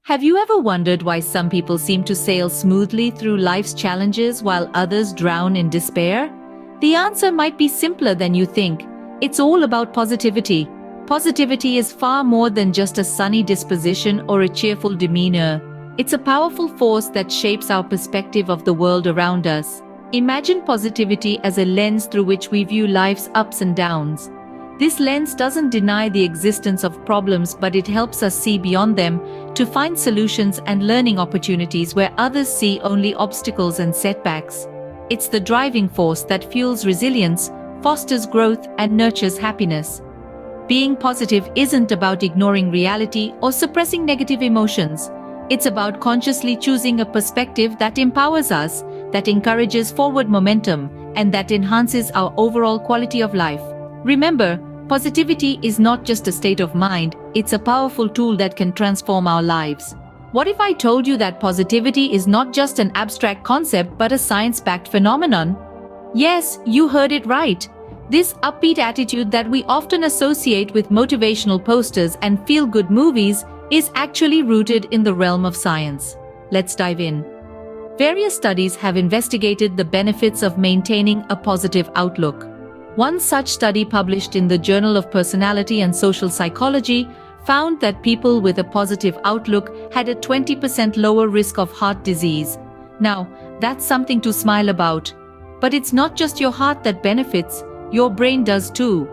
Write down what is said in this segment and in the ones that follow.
Have you ever wondered why some people seem to sail smoothly through life's challenges while others drown in despair? The answer might be simpler than you think. It's all about positivity. Positivity is far more than just a sunny disposition or a cheerful demeanor. It's a powerful force that shapes our perspective of the world around us. Imagine positivity as a lens through which we view life's ups and downs. This lens doesn't deny the existence of problems, but it helps us see beyond them, to find solutions and learning opportunities where others see only obstacles and setbacks. It's the driving force that fuels resilience, fosters growth, and nurtures happiness. Being positive isn't about ignoring reality or suppressing negative emotions. It's about consciously choosing a perspective that empowers us, that encourages forward momentum, and that enhances our overall quality of life. Remember, positivity is not just a state of mind, it's a powerful tool that can transform our lives. What if I told you that positivity is not just an abstract concept but a science-backed phenomenon? Yes, you heard it right. This upbeat attitude that we often associate with motivational posters and feel-good movies is actually rooted in the realm of science. Let's dive in. Various studies have investigated the benefits of maintaining a positive outlook. One such study, published in the Journal of Personality and Social Psychology, found that people with a positive outlook had a 20% lower risk of heart disease. Now, that's something to smile about. But it's not just your heart that benefits, your brain does too.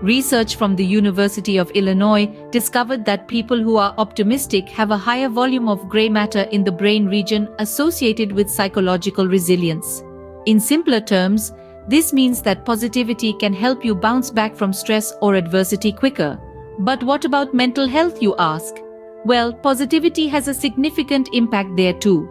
Research from the University of Illinois discovered that people who are optimistic have a higher volume of gray matter in the brain region associated with psychological resilience. In simpler terms, this means that positivity can help you bounce back from stress or adversity quicker. But what about mental health, you ask? Well, positivity has a significant impact there too.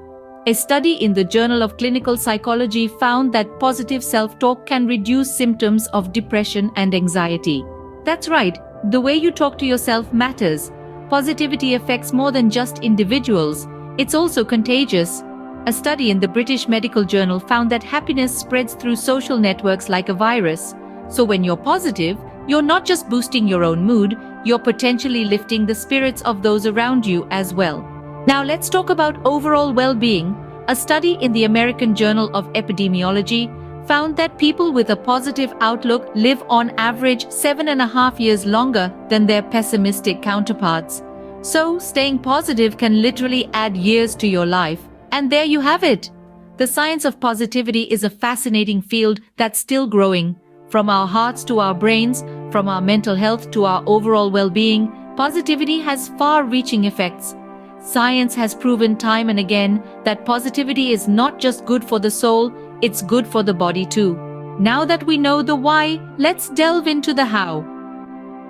A study in the Journal of Clinical Psychology found that positive self-talk can reduce symptoms of depression and anxiety. That's right, the way you talk to yourself matters. Positivity affects more than just individuals, it's also contagious. A study in the British Medical Journal found that happiness spreads through social networks like a virus. So when you're positive, you're not just boosting your own mood, you're potentially lifting the spirits of those around you as well. Now let's talk about overall well-being. A study in the American Journal of Epidemiology found that people with a positive outlook live on average 7.5 years longer than their pessimistic counterparts. So staying positive can literally add years to your life. And there you have it. The science of positivity is a fascinating field that's still growing. From our hearts to our brains, from our mental health to our overall well-being, positivity has far-reaching effects. Science has proven time and again that positivity is not just good for the soul, it's good for the body too. Now that we know the why, let's delve into the how.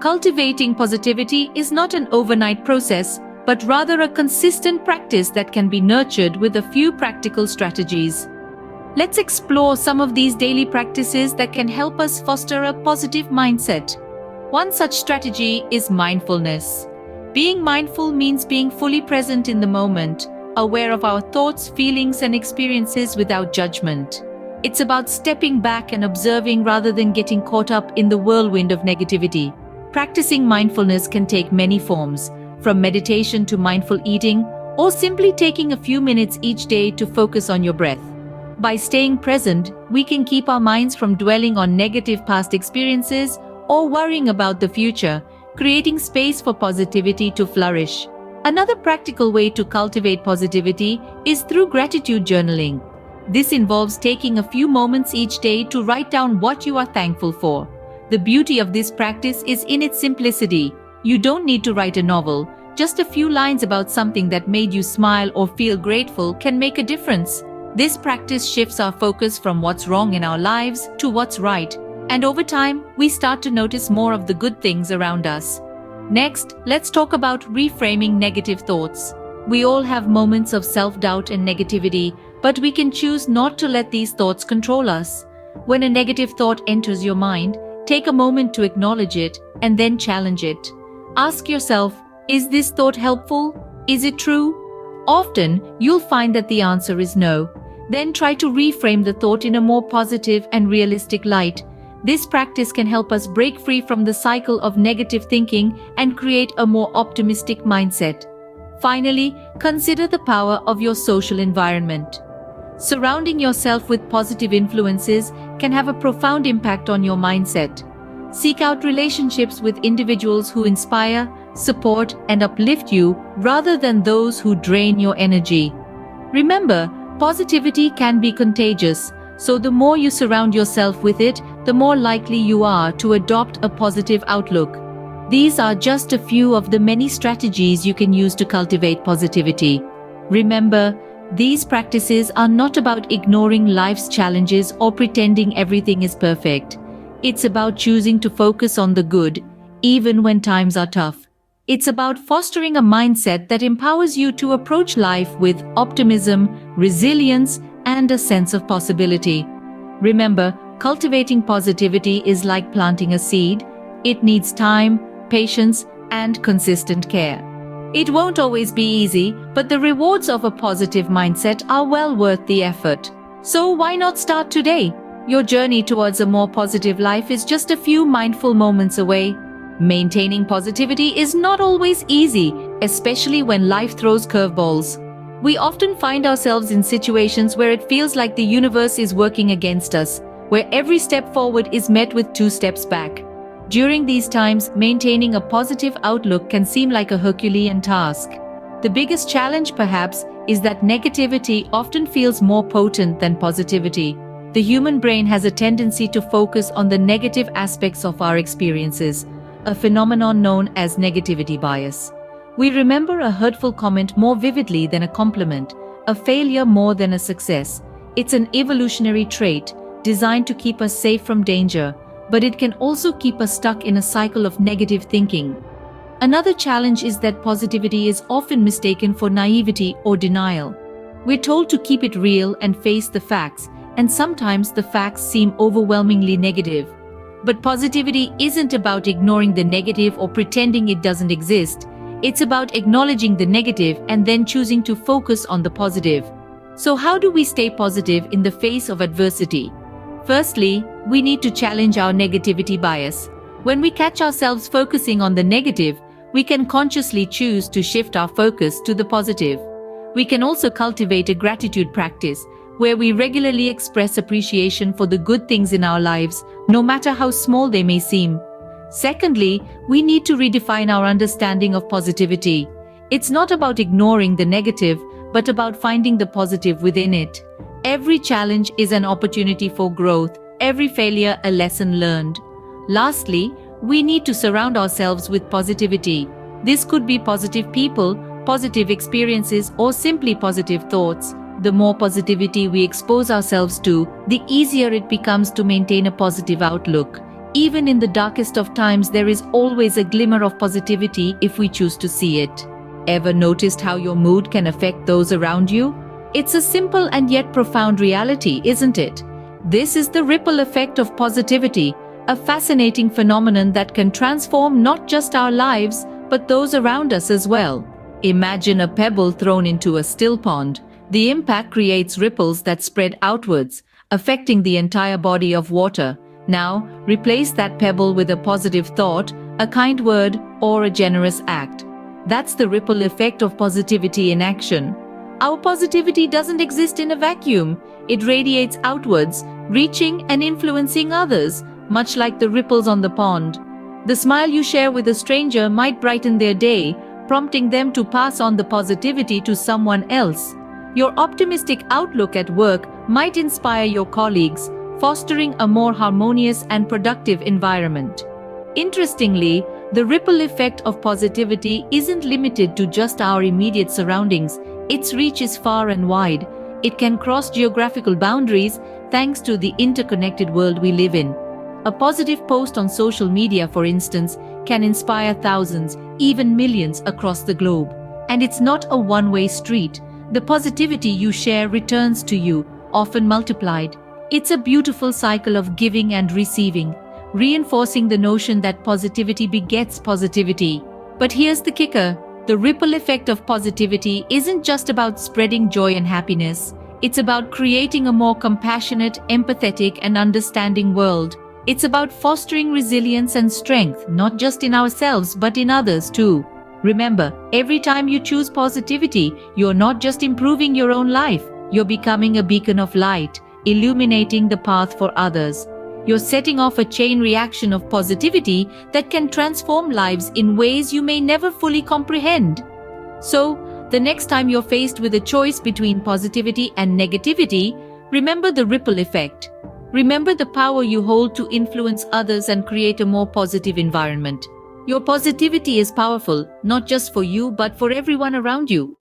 Cultivating positivity is not an overnight process, but rather a consistent practice that can be nurtured with a few practical strategies. Let's explore some of these daily practices that can help us foster a positive mindset. One such strategy is mindfulness. Being mindful means being fully present in the moment, aware of our thoughts, feelings, and experiences without judgment. It's about stepping back and observing rather than getting caught up in the whirlwind of negativity. Practicing mindfulness can take many forms, from meditation to mindful eating, or simply taking a few minutes each day to focus on your breath. By staying present, we can keep our minds from dwelling on negative past experiences or worrying about the future, creating space for positivity to flourish. Another practical way to cultivate positivity is through gratitude journaling. This involves taking a few moments each day to write down what you are thankful for. The beauty of this practice is in its simplicity. You don't need to write a novel. Just a few lines about something that made you smile or feel grateful can make a difference. This practice shifts our focus from what's wrong in our lives to what's right, and over time, we start to notice more of the good things around us. Next, let's talk about reframing negative thoughts. We all have moments of self-doubt and negativity, but we can choose not to let these thoughts control us. When a negative thought enters your mind, take a moment to acknowledge it and then challenge it. Ask yourself, is this thought helpful? Is it true? Often, you'll find that the answer is no. Then try to reframe the thought in a more positive and realistic light. This practice can help us break free from the cycle of negative thinking and create a more optimistic mindset. Finally, consider the power of your social environment. Surrounding yourself with positive influences can have a profound impact on your mindset. Seek out relationships with individuals who inspire, support, and uplift you rather than those who drain your energy. Remember, positivity can be contagious, so the more you surround yourself with it, the more likely you are to adopt a positive outlook. These are just a few of the many strategies you can use to cultivate positivity. Remember, these practices are not about ignoring life's challenges or pretending everything is perfect. It's about choosing to focus on the good, even when times are tough. It's about fostering a mindset that empowers you to approach life with optimism, resilience, and a sense of possibility. Remember, cultivating positivity is like planting a seed. It needs time, patience, and consistent care. It won't always be easy, but the rewards of a positive mindset are well worth the effort. So why not start today? Your journey towards a more positive life is just a few mindful moments away. Maintaining positivity is not always easy, especially when life throws curveballs. We often find ourselves in situations where it feels like the universe is working against us, where every step forward is met with 2 steps back. During these times, maintaining a positive outlook can seem like a Herculean task. The biggest challenge, perhaps, is that negativity often feels more potent than positivity. The human brain has a tendency to focus on the negative aspects of our experiences, a phenomenon known as negativity bias. We remember a hurtful comment more vividly than a compliment, a failure more than a success. It's an evolutionary trait designed to keep us safe from danger, but it can also keep us stuck in a cycle of negative thinking. Another challenge is that positivity is often mistaken for naivety or denial. We're told to keep it real and face the facts, and sometimes the facts seem overwhelmingly negative. But positivity isn't about ignoring the negative or pretending it doesn't exist. It's about acknowledging the negative and then choosing to focus on the positive. So how do we stay positive in the face of adversity? Firstly, we need to challenge our negativity bias. When we catch ourselves focusing on the negative, we can consciously choose to shift our focus to the positive. We can also cultivate a gratitude practice, where we regularly express appreciation for the good things in our lives, no matter how small they may seem. Secondly, we need to redefine our understanding of positivity. It's not about ignoring the negative, but about finding the positive within it. Every challenge is an opportunity for growth, every failure a lesson learned. Lastly, we need to surround ourselves with positivity. This could be positive people, positive experiences, or simply positive thoughts. The more positivity we expose ourselves to, the easier it becomes to maintain a positive outlook. Even in the darkest of times, there is always a glimmer of positivity if we choose to see it. Ever noticed how your mood can affect those around you? It's a simple and yet profound reality, isn't it? This is the ripple effect of positivity, a fascinating phenomenon that can transform not just our lives, but those around us as well. Imagine a pebble thrown into a still pond. The impact creates ripples that spread outwards, affecting the entire body of water. Now, replace that pebble with a positive thought, a kind word, or a generous act. That's the ripple effect of positivity in action. Our positivity doesn't exist in a vacuum. It radiates outwards, reaching and influencing others, much like the ripples on the pond. The smile you share with a stranger might brighten their day, prompting them to pass on the positivity to someone else. Your optimistic outlook at work might inspire your colleagues, fostering a more harmonious and productive environment. Interestingly, the ripple effect of positivity isn't limited to just our immediate surroundings. Its reach is far and wide. It can cross geographical boundaries thanks to the interconnected world we live in. A positive post on social media, for instance, can inspire thousands, even millions across the globe. And it's not a one-way street. The positivity you share returns to you, often multiplied. It's a beautiful cycle of giving and receiving, reinforcing the notion that positivity begets positivity. But here's the kicker. The ripple effect of positivity isn't just about spreading joy and happiness. It's about creating a more compassionate, empathetic, and understanding world. It's about fostering resilience and strength, not just in ourselves, but in others too. Remember, every time you choose positivity, you're not just improving your own life, you're becoming a beacon of light, illuminating the path for others. You're setting off a chain reaction of positivity that can transform lives in ways you may never fully comprehend. So, the next time you're faced with a choice between positivity and negativity, remember the ripple effect. Remember the power you hold to influence others and create a more positive environment. Your positivity is powerful, not just for you but for everyone around you.